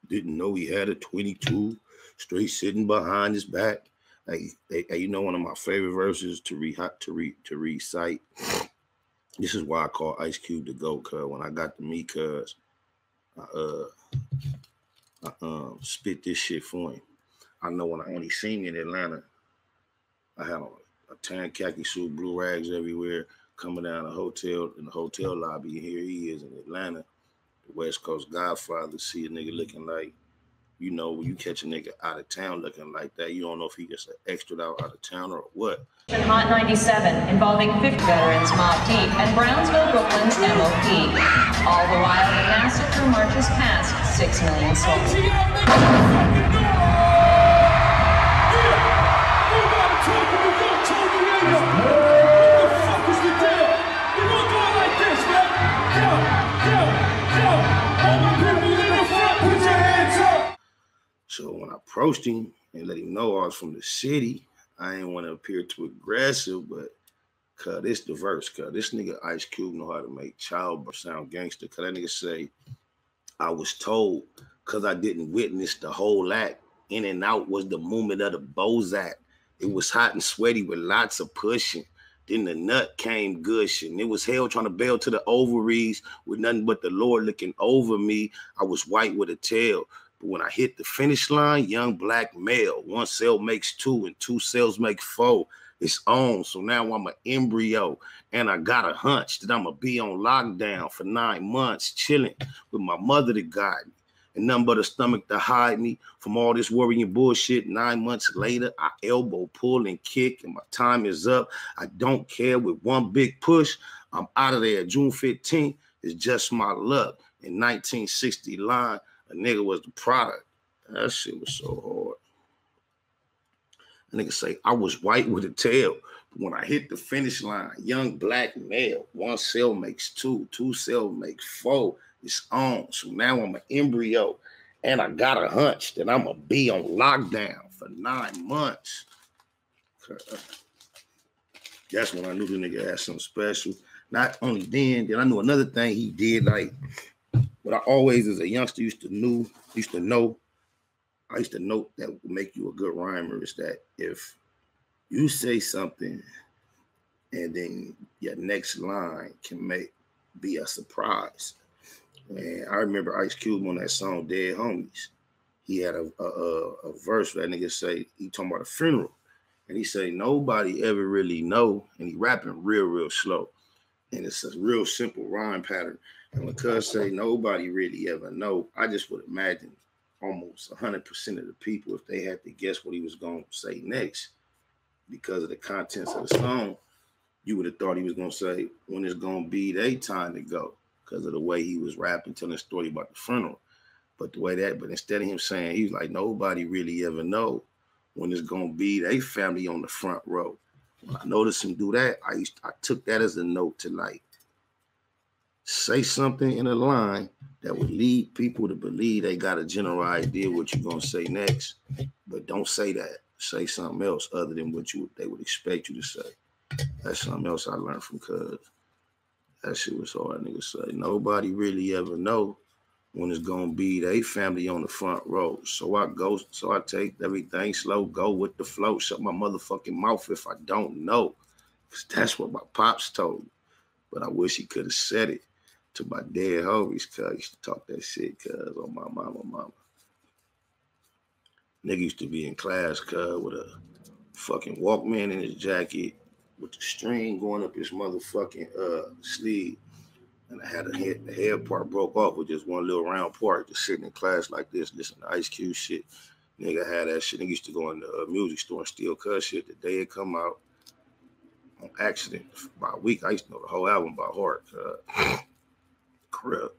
Didn't know he had a 22 straight sitting behind his back. Hey, you know, one of my favorite verses to recite. This is why I call Ice Cube the GOAT, cuz when I got to meet cuz, I spit this shit for him. I know when I only seen in Atlanta, I had on a tan khaki suit, blue rags everywhere, coming down the hotel in the hotel lobby. And here he is in Atlanta, the West Coast Godfather. See a nigga looking like, you know, when you catch a nigga out of town looking like that, you don't know if he gets an extra out of town or what. Hot 97 involving 50 veterans Mobb Deep and Brownsville, Brooklyn's MOP. All the while the massacre marches past 6 million souls. So when I approached him and let him know I was from the city, I didn't want to appear too aggressive, but cuz this diverse, cuz this nigga Ice Cube know how to make child sound gangster. Cuz that nigga say, I was told, cuz I didn't witness the whole act. In and out was the movement of the Bozak. It was hot and sweaty with lots of pushing. Then the nut came gushing. It was hell trying to bail to the ovaries with nothing but the Lord looking over me. I was white with a tail. But when I hit the finish line, young black male, 1 cell makes 2 and 2 cells make 4. It's on. So now I'm an embryo and I got a hunch that I'm going to be on lockdown for 9 months, chilling with my mother to guide me and nothing but a stomach to hide me from all this worrying bullshit. 9 months later, I elbow, pull, and kick, and my time is up. I don't care. With one big push, I'm out of there. June 15th is just my luck. In 1960 line, a nigga was the product. That shit was so hard. A nigga say, I was white with a tail. But when I hit the finish line, young black male, 1 cell makes 2, 2 cells make 4. It's on. So now I'm an embryo. And I got a hunch that I'm going to be on lockdown for 9 months. That's when I knew the nigga had something special. Not only then I knew another thing he did, like, what I always, as a youngster, used to know, I used to note that would make you a good rhymer is that if you say something and then your next line can be a surprise. And I remember Ice Cube on that song, Dead Homies. He had a verse where that nigga say, he talking about a funeral. And he say, nobody ever really know. And he rapping real slow. And it's a real simple rhyme pattern. And when cuz say nobody really ever know, I just would imagine almost 100% of the people, if they had to guess what he was going to say next, because of the contents of the song, you would have thought he was going to say, when it's going to be their time to go, because of the way he was rapping, telling a story about the funeral. But instead of him saying, he was like, nobody really ever know when it's going to be their family on the front row. When I noticed him do that, I took that as a note to like, say something in a line that would lead people to believe they got a general idea what you're going to say next, but don't say that. Say something else other than what they would expect you to say. That's something else I learned from cuz. That shit was hard, nigga say. Nobody really ever know when it's going to be they family on the front row. So I take everything slow, go with the flow, shut my motherfucking mouth if I don't know. Because that's what my pops told me. But I wish he could have said it to my dead homies, cuz I used to talk that shit, cuz, on my mama. Nigga used to be in class, cuz, with a fucking Walkman in his jacket with the string going up his motherfucking sleeve. And I had the head part broke off with just one little round part, just sitting in class like this, listening to Ice Cube shit. Nigga had that shit. Nigga used to go in the music store and steal cuz shit the day it come out on accident. By a week, I used to know the whole album by heart. Correct.